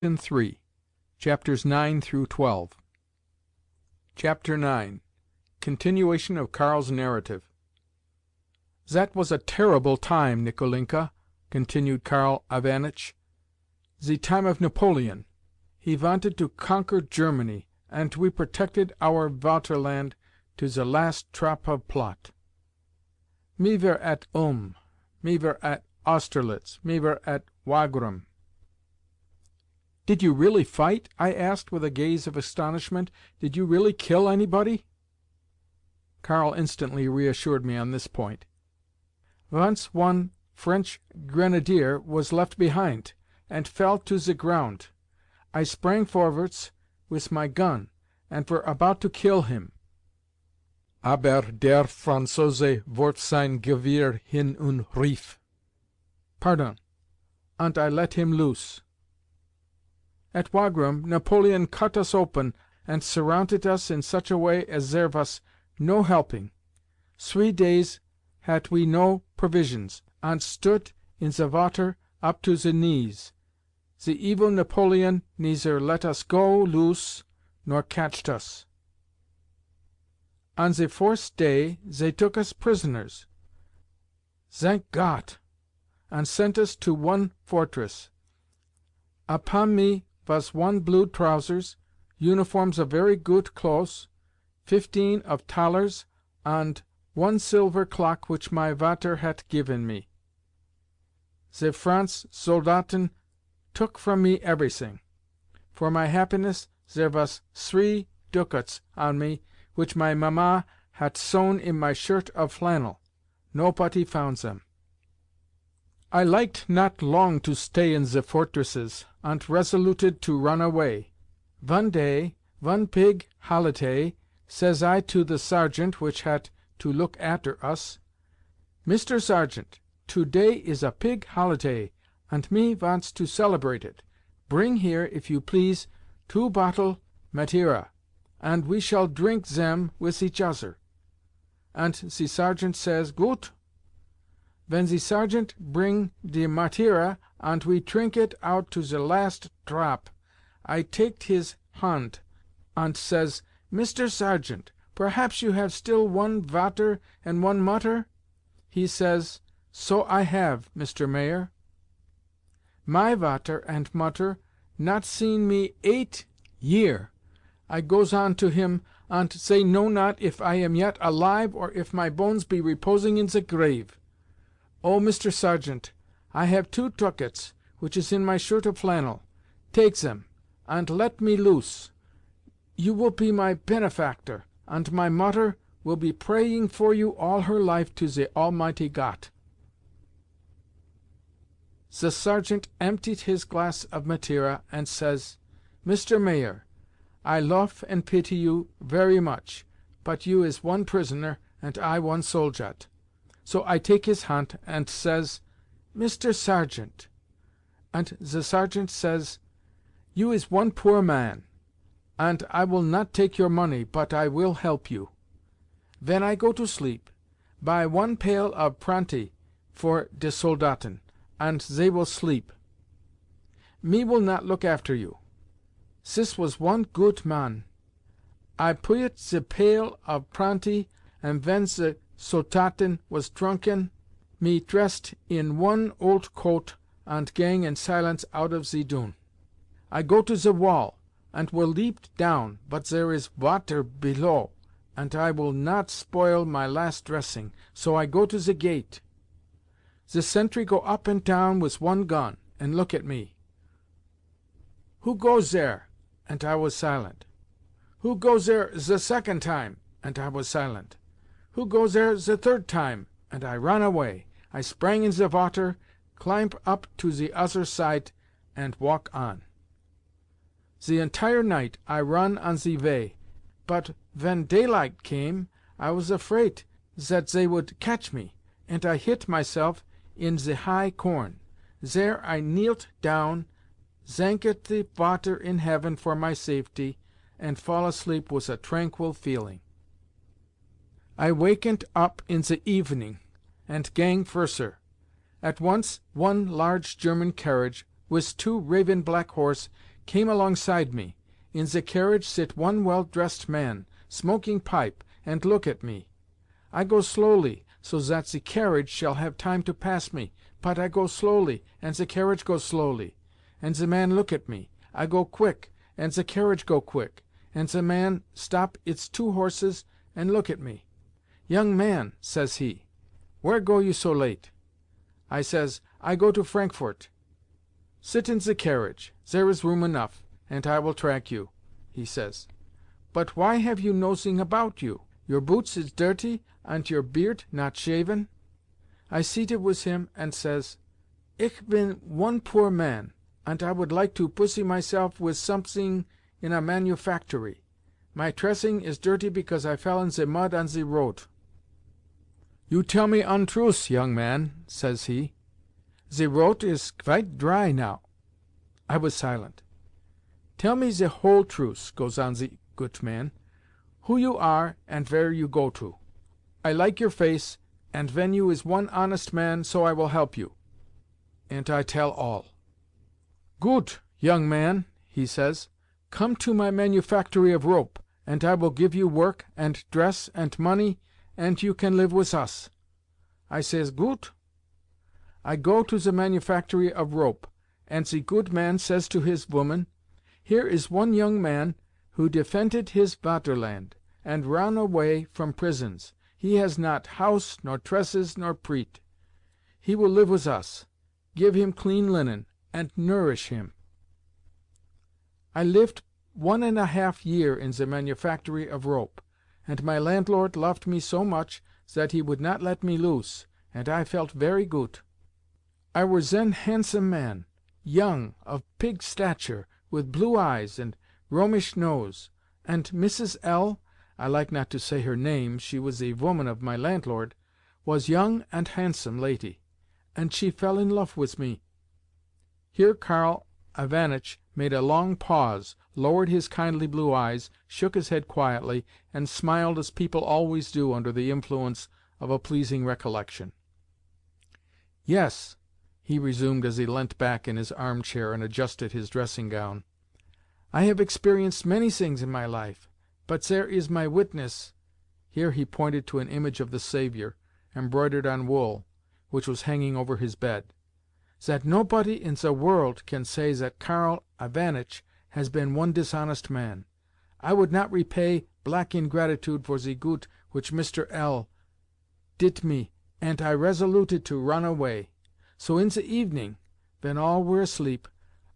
3. Chapters 9 through 12. Chapter 9. Continuation of Karl's narrative. "That was a terrible time, Nicolinka," continued Karl Ivanitch. "The time of Napoleon. He wanted to conquer Germany, and we protected our Vaterland to the last drop of blood. Me were at Ulm, me were at Austerlitz, me were at Wagram." "Did you really fight?" I asked with a gaze of astonishment. "Did you really kill anybody?" Karl instantly reassured me on this point. "Once one French grenadier was left behind, and fell to the ground. I sprang forwards with my gun, and were about to kill him. Aber der Franzose warf sein Gewehr hin und rief. Pardon. And I let him loose. At Wagram, Napoleon cut us open and surrounded us in such a way as there was no helping. 3 days had we no provisions, and stood in the water up to the knees. The evil Napoleon neither let us go loose nor catched us. On the 4th day they took us prisoners, thank God, and sent us to one fortress. Upon me was 1 blue trousers, uniforms of very good clothes, 15 of thalers, and 1 silver clock which my Vater had given me. The France Soldaten took from me everything. For my happiness there was 3 ducats on me, which my Mamma had sewn in my shirt of flannel. Nobody found them. I liked not long to stay in the fortresses, and resoluted to run away. One day, one pig holiday, says I to the sergeant which had to look after us, "Mr. Sergeant, to-day is a pig holiday, and me wants to celebrate it. Bring here, if you please, 2 bottle Mateira, and we shall drink them with each other." And the sergeant says, "Gut." When the sergeant bring the Mateira, and we drink it out to the last drop, I taked his hand, and says, "Mr. Sergeant, perhaps you have still 1 Vater and 1 Mutter?" He says, "So I have, Mr. Mayor." My Vater and Mutter not seen me 8 year. I goes on to him, and say know not if I am yet alive or if my bones be reposing in the grave. Oh, Mr. Sergeant, I have 2 ducats, which is in my shirt of flannel. Take them, and let me loose. You will be my benefactor, and my Mutter will be praying for you all her life to the Almighty Got." The sergeant emptied his glass of Mateira, and says, "Mr. Mayor, I lofe and pity you very much, but you is 1 prisoner, and I 1 soldat. So I take his hand, and says, 'Mr. Sergeant,' and the sergeant says, 'You is 1 poor man, and I will not take your money, but I will help you. Ven I go to sleep, buy 1 pail of pranty for de soldaten, and they will sleep. Me will not look after you.' This was 1 goot man. I puyet ze pail of pranty, and ven ze soldaten was drunken, me dressed in 1 olt coat, and gang in silence out of ze dune. I go to ze wall, and will leap down, but there is water below, and I will not spoil my last dressing, so I go to ze gate. The sentry go up and down with 1 gun, and look at me. 'Who goes there?' and I was silent. 'Who goes there the 2nd time?' and I was silent. 'Who goes there the 3rd time?' and I ran away. I sprang in the water, climb up to the other side, and walk on. The entire night I run on the way, but when daylight came, I was afraid that they would catch me, and I hid myself in the high corn. There I kneelt down, thanked the Vater in heaven for my safety, and fall asleep with a tranquil feeling. I wakened up in the evening, and gang furser. At once 1 large German carriage, with 2 raven black horse, came alongside me. In ze carriage sit one well-dressed man, smoking pipe, and look at me. I go slowly, so that ze carriage shall have time to pass me, but I go slowly, and ze carriage go slowly. And ze man look at me. I go quick, and ze carriage go quick, and ze man stop its 2 horses and look at me. 'Young man,' says he, 'where go you so late?' I says, 'I go to Frankfort.' 'Sit in ze carriage. There is room enough, and I will track you,' he says. 'But why have you nosing about you? Your boots is dirty, and your beard not shaven?' I seated with him and says, 'Ich bin one poor man, and I would like to pussy myself with something in a manufactory. My dressing is dirty because I fell in ze mud on ze road.' 'You tell me untruths, young man,' says he. 'Ze road is quite dry now.' I was silent. 'Tell me ze whole truth,' goes on ze goot man, 'who you are and where you go to. I like your face, and ven you is one honest man, so I will help you.' And I tell all. 'Goot, young man,' he says, 'come to my manufactory of rope, and I will give you work, and dress, and money, and you can live with us.' I says, 'Goot.' I go to the manufactory of rope, and the good man says to his woman, 'Here is one young man who defended his Vaterland, and ran away from prisons. He has not house, nor tresses, nor preat. He will live with us. Give him clean linen, and nourish him.' I lived 1½ year in the manufactory of rope, and my landlord loved me so much that he would not let me loose, and I felt very goot. I was then handsome man, young, of pig stature, with blue eyes and Romish nose, and Mrs. L., I like not to say her name, she was a woman of my landlord, was young and handsome lady, and she fell in love with me." Here Karl Ivanitch made a long pause, lowered his kindly blue eyes, shook his head quietly, and smiled as people always do under the influence of a pleasing recollection. "Yes," he resumed as he leant back in his arm-chair and adjusted his dressing-gown, "I have experienced many things in my life, but there is my witness," here he pointed to an image of the Saviour, embroidered on wool, which was hanging over his bed, "that nobody in the world can say that Karl Ivanitch has been one dishonest man. I would not repay black ingratitude for the goot which Mr. L. dit me, ant I resoluted to run away. So in the evening, ven all were asleep,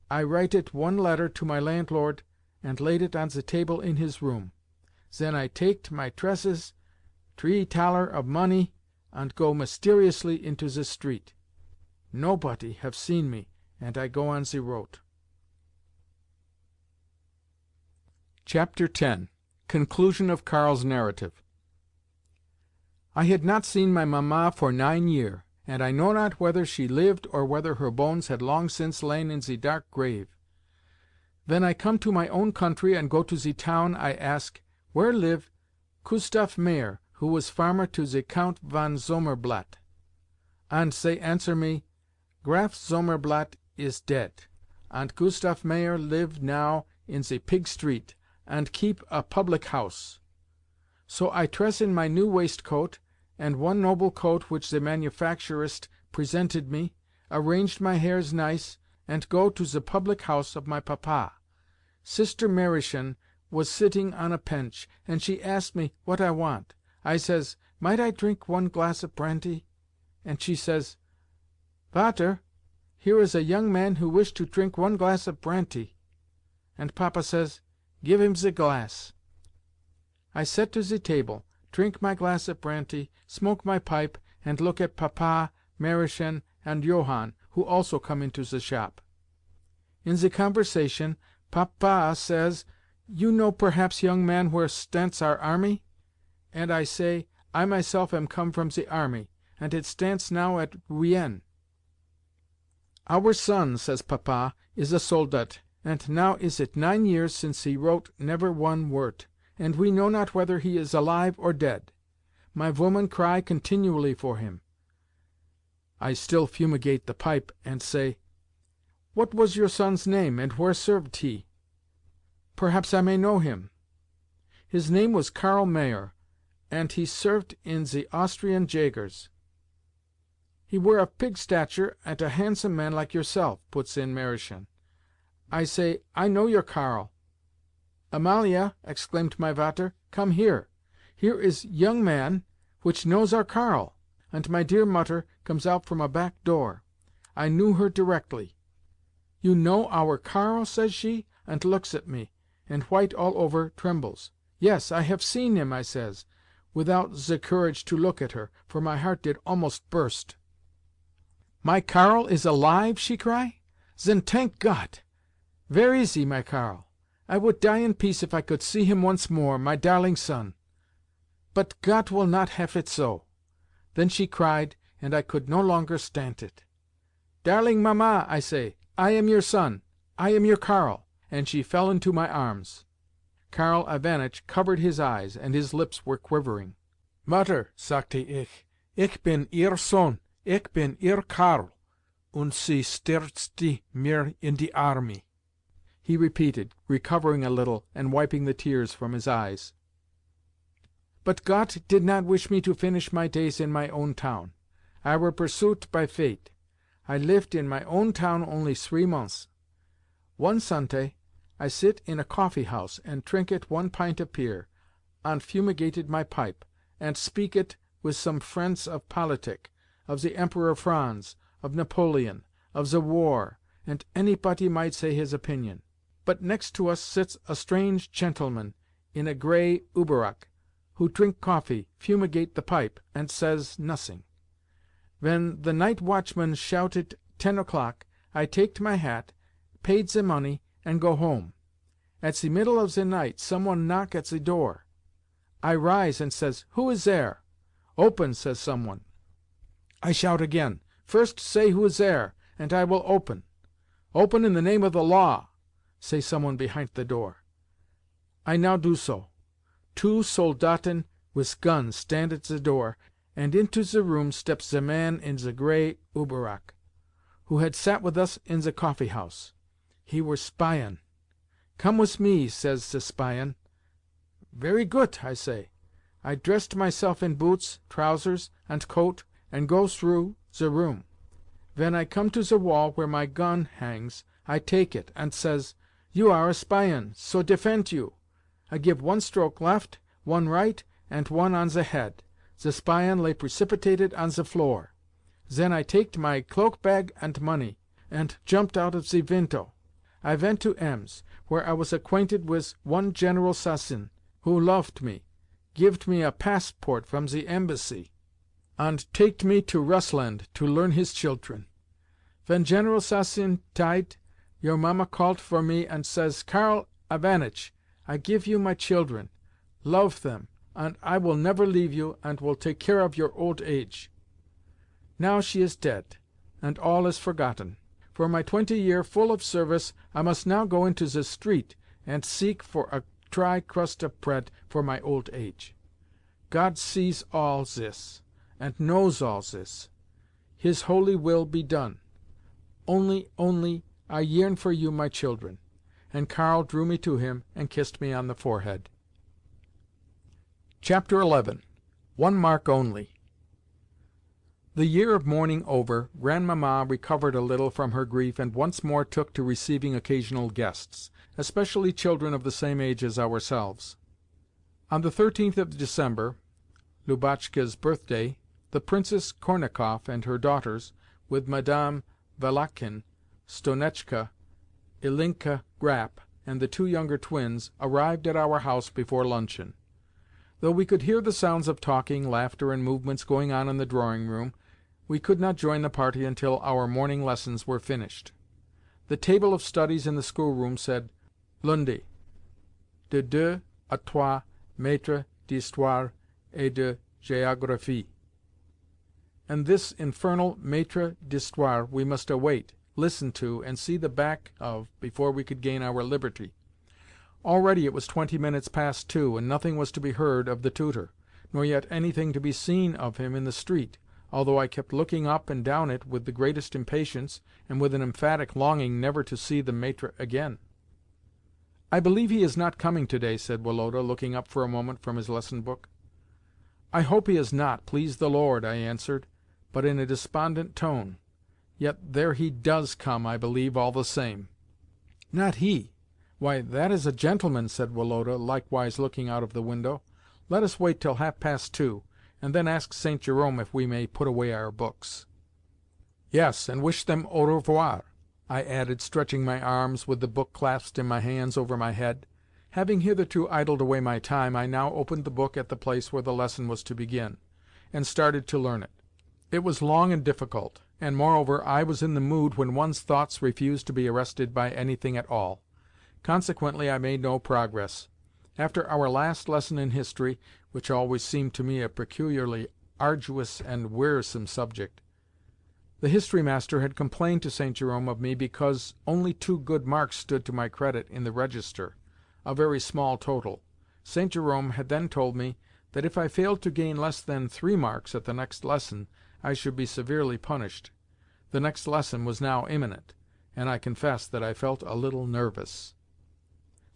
I writet one letter to my landlord and laid it on the table in his room. Then I taked my tresses, 3 thaler of money, and go mysteriously into the street. Nobody have seen me, and I go on the road." Chapter 10. Conclusion of Karl's narrative. "I had not seen my Mamma for 9 year, and I know not whether she lived or whether her bones had long since lain in ze dark grave. Ven I come to my own country and go to ze town, I ask, 'Where live Kustaf Mayer, who was farmer to ze Count von Zomerblat?' And they answer me, 'Graf Zomerblat is dead, and Kustaf Mayer live now in ze Pig Street, and keep a public house.' So I tress in my new waistcoat, and one noble coat which the manufacturist presented me, arranged my hairs nice, and go to the public house of my Papa. Sister Mariechen was sitting on a bench, and she asked me what I want. I says, 'Might I drink one glass of brandy?' And she says, 'Vater, here is a young man who wish to drink one glass of brandy.' And Papa says, 'Give him ze glass.' I set to ze table, drink my glass of brandy, smoke my pipe, and look at Papa, Mariechen, and Johann, who also come into the shop. In ze conversation, Papa says, 'You know perhaps, young man, where stants our army?' And I say, 'I myself am come from ze army, and it stants now at Rouen.' 'Our son,' says Papa, 'is a soldat, and now is it 9 years since he wrote never one wort, and we know not whether he is alive or dead. My woman cry continually for him.' I still fumigate the pipe, and say, What was your son's name, and where served he? Perhaps I may know him." "His name was Karl Mayer, and he served in ze Austrian Jägers." "He were of pig stature, ant a handsome man like yourself," puts in Mariechen. I say, "I know your Karl." "Amalia," exclaimed my Vater, "come here. Here is young man which knows our Karl." And my dear Mutter comes out from a back door. I knew her directly. "You know our Karl?" says she, and looks at me, and white all over trembles. "Yes, I have seen him," I says, without ze courage to look at her, for my heart did almost burst. "My Karl is alive?" she cry. "Zen tank Got! Vere is he, my Karl? I would die in peace if I could see him once more, my darling son. But Got will not haf it so." Then she cried, and I could no longer stant it. "Darling Mamma," I say, "I am your son. I am your Karl." And she fell into my arms. Karl Ivanitch covered his eyes, and his lips were quivering. "Mutter," sagte ich bin ihr Sohn, ich bin ihr Karl, und sie stürzte mir in die Arme," he repeated, recovering a little, and wiping the tears from his eyes. But Gott did not wish me to finish my days in my own town. I were pursuet by fate. I lived in my own town only 3 months. One Sunday I sit in a coffee-house, and trinket 1 pint of beer, and fumigated my pipe, and speaket with some friends of politic, of the Emperor Franz, of Napoleon, of the war, and anybody might say his opinion. But next to us sits a strange gentleman in a grey Uberrock, who drink coffee, fumigate the pipe, and says nossing. Ven the night watchman shouted 10 o'clock, I taked my hat, paid ze money, and go home. At ze middle of ze night some one knock at ze door. I rise and says, "Who is there?" "Open," says some one. I shout again, "First say who is there, and I will open." "Open in the name of the law," say some one behind the door. I now do so. 2 Soldaten with guns stand at the door, and into the room steps the man in the grey Uberrock, who had sat with us in the coffee-house. He were Spion. "Come with me," says the Spion. "Very gut," I say. I dressed myself in boots, trousers, and coat, and go through the room. Ven I come to the wall where my gun hangs, I take it, and says, "You are a Spion, so defend you." I give 1 stroke left, 1 right, and 1 on the head. The Spion lay precipitated on the floor. Then I taked my cloak-bag and money, and jumped out of the window. I went to Ems, where I was acquainted with one General Sassin, who loved me, gived me a passport from the embassy, and taked me to Russland to learn his children. When General Sassin died, your mamma called for me and says, "Karl Ivanitch, I give you my children. Love them, and I will never leave you, and will take care of your old age." Now she is dead, and all is forgotten. For my 20 year full of service I must now go into the street and seek for a dry crust of bread for my old age. God sees all this, and knows all this. His holy will be done. Only, I yearn for you, my children." And Karl drew me to him and kissed me on the forehead. Chapter 11. 1 mark only. The year of mourning over, Grandmamma recovered a little from her grief and once more took to receiving occasional guests, especially children of the same age as ourselves. On the 13th of December, Lubotshka's birthday, the Princess Kornakoff and her daughters, with Madame Valakhin, Stonetchka, Ilinka Grap, and the 2 younger twins, arrived at our house before luncheon. Though we could hear the sounds of talking, laughter, and movements going on in the drawing-room, we could not join the party until our morning lessons were finished. The table of studies in the schoolroom said, "Lundi, de 2 à 3 maîtres d'histoire et de géographie," and this infernal maître d'histoire we must await, listen to, and see the back of before we could gain our liberty. Already it was 20 minutes past 2, and nothing was to be heard of the tutor, nor yet anything to be seen of him in the street, although I kept looking up and down it with the greatest impatience, and with an emphatic longing never to see the maître again. "I believe he is not coming to-day," said Woloda, looking up for a moment from his lesson-book. "I hope he is not, please the Lord," I answered, but in a despondent tone. "Yet there he does come, I believe, all the same." "Not he! Why, that is a gentleman," said Woloda, likewise looking out of the window. "Let us wait till 2:30, and then ask St. Jerome if we may put away our books." "Yes, and wish them au revoir," I added, stretching my arms, with the book clasped in my hands, over my head. Having hitherto idled away my time, I now opened the book at the place where the lesson was to begin, and started to learn it. It was long and difficult, and, moreover, I was in the mood when one's thoughts refuse to be arrested by anything at all. Consequently, I made no progress. After our last lesson in history, which always seemed to me a peculiarly arduous and wearisome subject, the history-master had complained to St. Jerome of me because only 2 good marks stood to my credit in the register, a very small total. St. Jerome had then told me that if I failed to gain less than 3 marks at the next lesson, I should be severely punished. The next lesson was now imminent, and I confess that I felt a little nervous.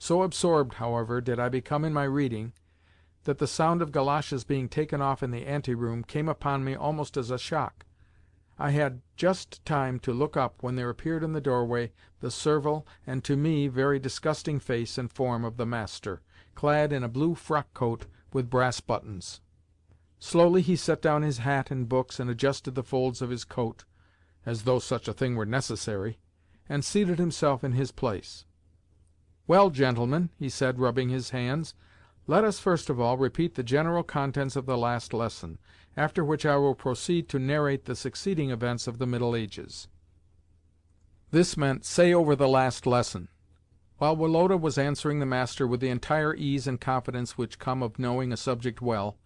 So absorbed, however, did I become in my reading, that the sound of goloshes being taken off in the ante-room came upon me almost as a shock. I had just time to look up when there appeared in the doorway the servile, and to me very disgusting face and form of the master, clad in a blue frock-coat with brass buttons. Slowly he set down his hat and books, and adjusted the folds of his coat, as though such a thing were necessary, and seated himself in his place. "Well, gentlemen," he said, rubbing his hands, "let us first of all repeat the general contents of the last lesson, after which I will proceed to narrate the succeeding events of the Middle Ages." This meant, "Say over the last lesson." While Woloda was answering the master with the entire ease and confidence which come of knowing a subject well,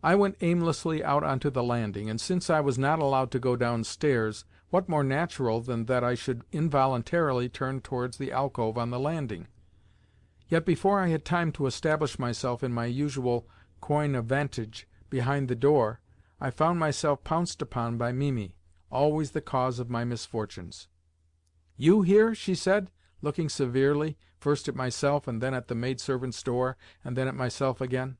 I went aimlessly out onto the landing, and since I was not allowed to go downstairs, what more natural than that I should involuntarily turn towards the alcove on the landing? Yet before I had time to establish myself in my usual coign of vantage behind the door, I found myself pounced upon by Mimi, always the cause of my misfortunes. "You here?" she said, looking severely, first at myself, and then at the maidservant's door, and then at myself again.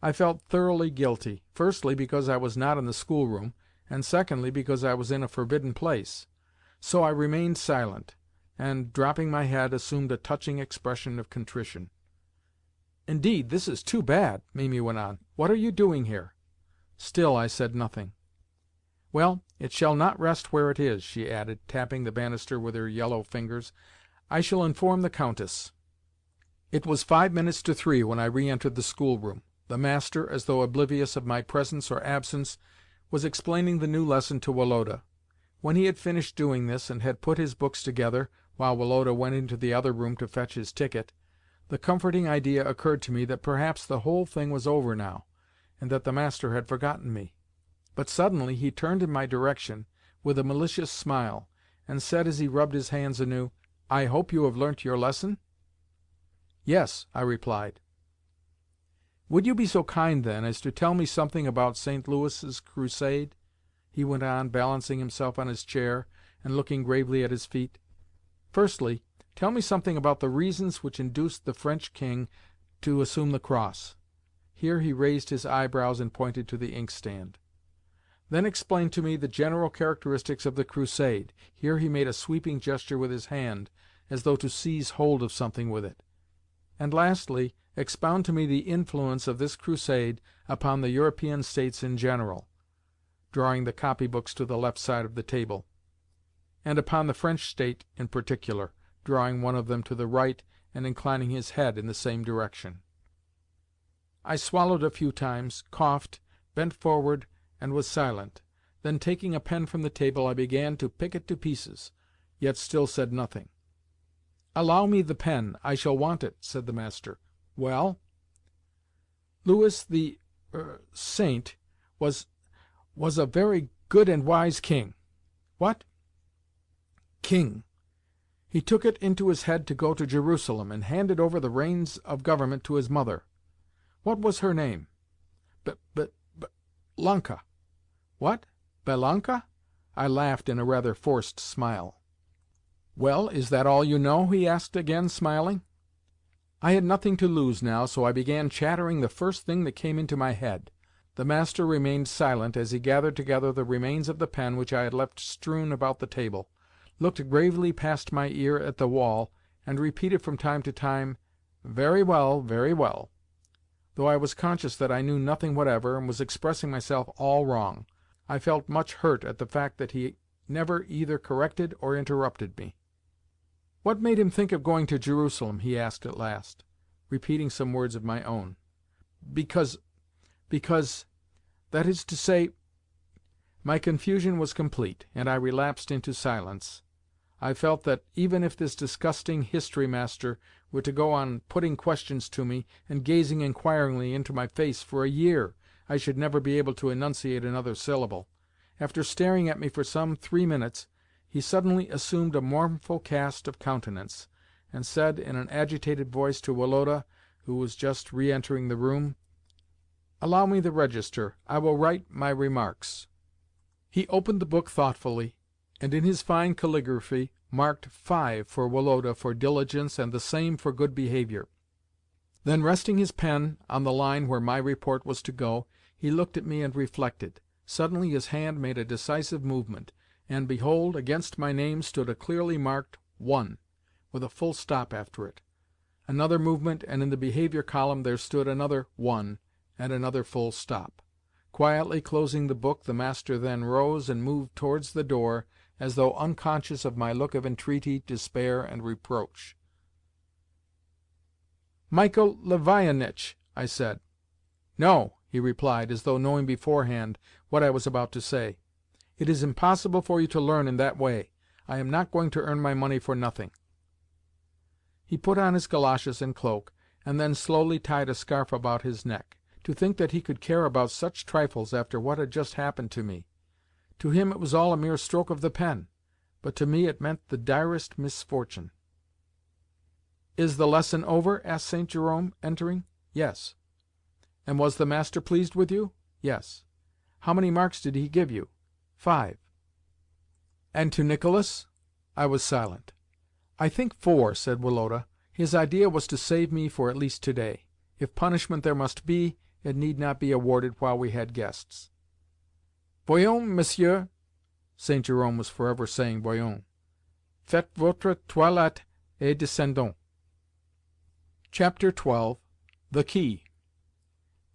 I felt thoroughly guilty, firstly because I was not in the schoolroom, and secondly because I was in a forbidden place. So I remained silent, and, dropping my head, assumed a touching expression of contrition. "Indeed, this is too bad," Mimi went on. "What are you doing here?" Still I said nothing. "Well, it shall not rest where it is," she added, tapping the banister with her yellow fingers. "I shall inform the Countess." It was 5 minutes to 3 when I re-entered the schoolroom. The master, as though oblivious of my presence or absence, was explaining the new lesson to Woloda. When he had finished doing this, and had put his books together, while Woloda went into the other room to fetch his ticket, the comforting idea occurred to me that perhaps the whole thing was over now, and that the master had forgotten me. But suddenly he turned in my direction with a malicious smile, and said as he rubbed his hands anew, "I hope you have learnt your lesson?" "Yes," I replied. "Would you be so kind, then, as to tell me something about St. Louis's Crusade?" he went on, balancing himself on his chair and looking gravely at his feet. "Firstly, tell me something about the reasons which induced the French king to assume the cross." Here he raised his eyebrows and pointed to the inkstand. "Then explain to me the general characteristics of the Crusade." Here he made a sweeping gesture with his hand, as though to seize hold of something with it. "And lastly, expound to me the influence of this Crusade upon the European states in general," drawing the copy-books to the left side of the table, "and upon the French state in particular," drawing one of them to the right and inclining his head in the same direction. I swallowed a few times, coughed, bent forward, and was silent. Then, taking a pen from the table, I began to pick it to pieces, yet still said nothing. "Allow me the pen. I shall want it," said the master. "Well?" "Louis the Saint was a very good and wise king." "What?" "King. He took it into his head to go to Jerusalem, and handed over the reins of government to his mother. What was her name?" "Lanka." "What? Belanka?" I laughed in a rather forced smile. "Well, is that all you know?" he asked again, smiling. I had nothing to lose now, so I began chattering the first thing that came into my head. The master remained silent as he gathered together the remains of the pen which I had left strewn about the table, looked gravely past my ear at the wall, and repeated from time to time, "Very well, very well," though I was conscious that I knew nothing whatever, and was expressing myself all wrong. I felt much hurt at the fact that he never either corrected or interrupted me. "What made him think of going to Jerusalem?" he asked at last, repeating some words of my own. That is to say—" My confusion was complete, and I relapsed into silence. I felt that, even if this disgusting history-master were to go on putting questions to me and gazing inquiringly into my face for a year, I should never be able to enunciate another syllable. After staring at me for some 3 minutes, he suddenly assumed a mournful cast of countenance, and said in an agitated voice to Woloda, who was just re-entering the room, "Allow me the register. I will write my remarks." He opened the book thoughtfully, and in his fine caligraphy marked 5 for Woloda for diligence and the same for good behaviour. Then, resting his pen on the line where my report was to go, he looked at me and reflected. Suddenly his hand made a decisive movement, and, behold, against my name stood a clearly marked 1, with a full stop after it. Another movement, and in the behaviour column there stood another 1, and another full stop. Quietly closing the book, the master then rose and moved towards the door, as though unconscious of my look of entreaty, despair, and reproach. "Michael Lavionitch," I said. "No," he replied, as though knowing beforehand what I was about to say. "It is impossible for you to learn in that way. I am not going to earn my money for nothing." He put on his goloshes and cloak, and then slowly tied a scarf about his neck. To think that he could care about such trifles after what had just happened to me! To him it was all a mere stroke of the pen, but to me it meant the direst misfortune. "Is the lesson over?" asked St. Jerome, entering. "Yes." "And was the master pleased with you?" "Yes." "How many marks did he give you?" 5. "And to Nicholas?" I was silent. "I think 4," said Woloda. "His idea was to save me for at least to-day. If punishment there must be, it need not be awarded while we had guests." "Voyons, monsieur," St. Jerome was forever saying voyons. "Faites votre toilette et descendons." Chapter 12. The Key.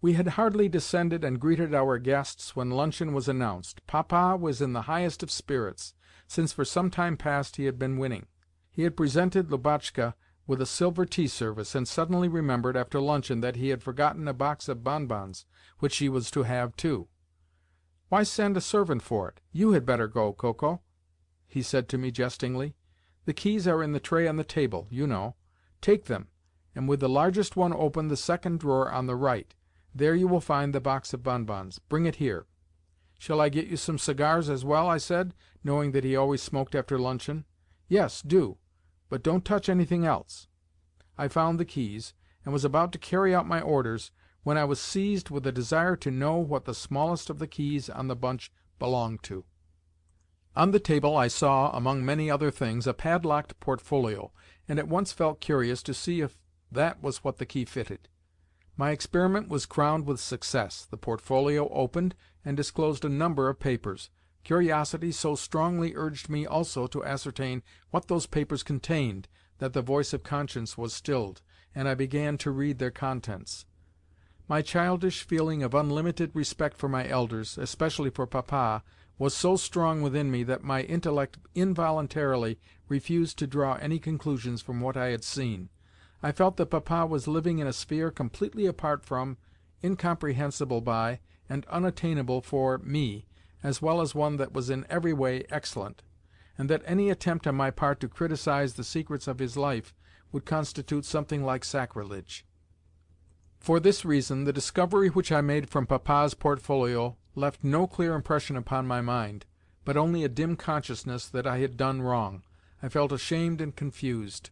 We had hardly descended and greeted our guests when luncheon was announced. Papa was in the highest of spirits, since for some time past he had been winning. He had presented Lubotshka with a silver tea-service, and suddenly remembered after luncheon that he had forgotten a box of bonbons, which she was to have too. "Why send a servant for it? You had better go, Coco," he said to me jestingly. "The keys are in the tray on the table, you know. Take them, and with the largest one open the second drawer on the right. There you will find the box of bonbons. Bring it here." "Shall I get you some cigars as well?" I said, knowing that he always smoked after luncheon. "Yes, do. But don't touch anything else." I found the keys, and was about to carry out my orders, when I was seized with a desire to know what the smallest of the keys on the bunch belonged to. On the table I saw, among many other things, a padlocked portfolio, and at once felt curious to see if that was what the key fitted. My experiment was crowned with success. The portfolio opened, and disclosed a number of papers. Curiosity so strongly urged me also to ascertain what those papers contained, that the voice of conscience was stilled, and I began to read their contents. My childish feeling of unlimited respect for my elders, especially for Papa, was so strong within me that my intellect involuntarily refused to draw any conclusions from what I had seen. I felt that Papa was living in a sphere completely apart from, incomprehensible by, and unattainable for me, as well as one that was in every way excellent, and that any attempt on my part to criticise the secrets of his life would constitute something like sacrilege. For this reason, the discovery which I made from Papa's portfolio left no clear impression upon my mind, but only a dim consciousness that I had done wrong. I felt ashamed and confused.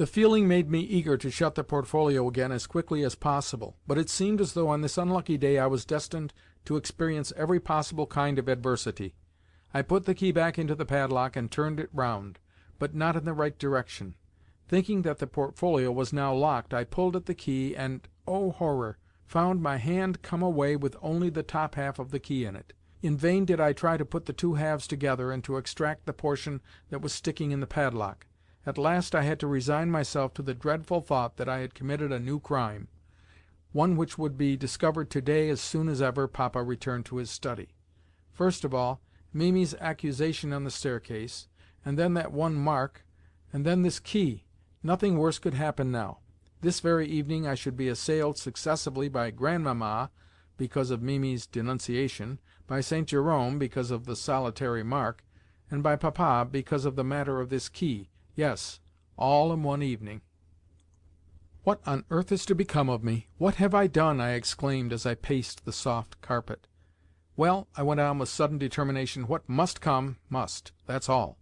The feeling made me eager to shut the portfolio again as quickly as possible, but it seemed as though on this unlucky day I was destined to experience every possible kind of adversity. I put the key back into the padlock and turned it round, but not in the right direction. Thinking that the portfolio was now locked, I pulled at the key and, oh horror, found my hand come away with only the top half of the key in it. In vain did I try to put the two halves together and to extract the portion that was sticking in the padlock. At last I had to resign myself to the dreadful thought that I had committed a new crime, one which would be discovered to-day as soon as ever Papa returned to his study. First of all, Mimi's accusation on the staircase, and then that one mark, and then this key. Nothing worse could happen now. This very evening I should be assailed successively by Grandmamma, because of Mimi's denunciation, by St. Jerome, because of the solitary mark, and by Papa, because of the matter of this key. Yes, all in one evening. "What on earth is to become of me? What have I done?" I exclaimed as I paced the soft carpet. "Well," I went on with sudden determination, "what must come, must, that's all."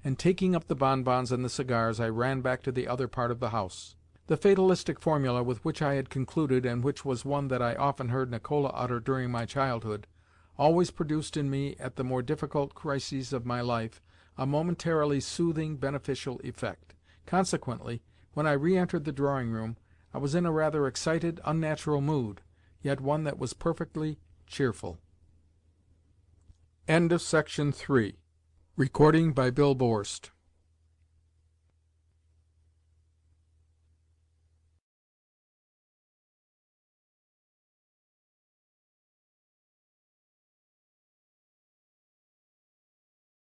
And taking up the bonbons and the cigars, I ran back to the other part of the house. The fatalistic formula with which I had concluded, and which was one that I often heard Nicola utter during my childhood, always produced in me, at the more difficult crises of my life, a momentarily soothing, beneficial effect. Consequently, when I re-entered the drawing-room, I was in a rather excited, unnatural mood, yet one that was perfectly cheerful. Section 3. Recording by Bill Borst.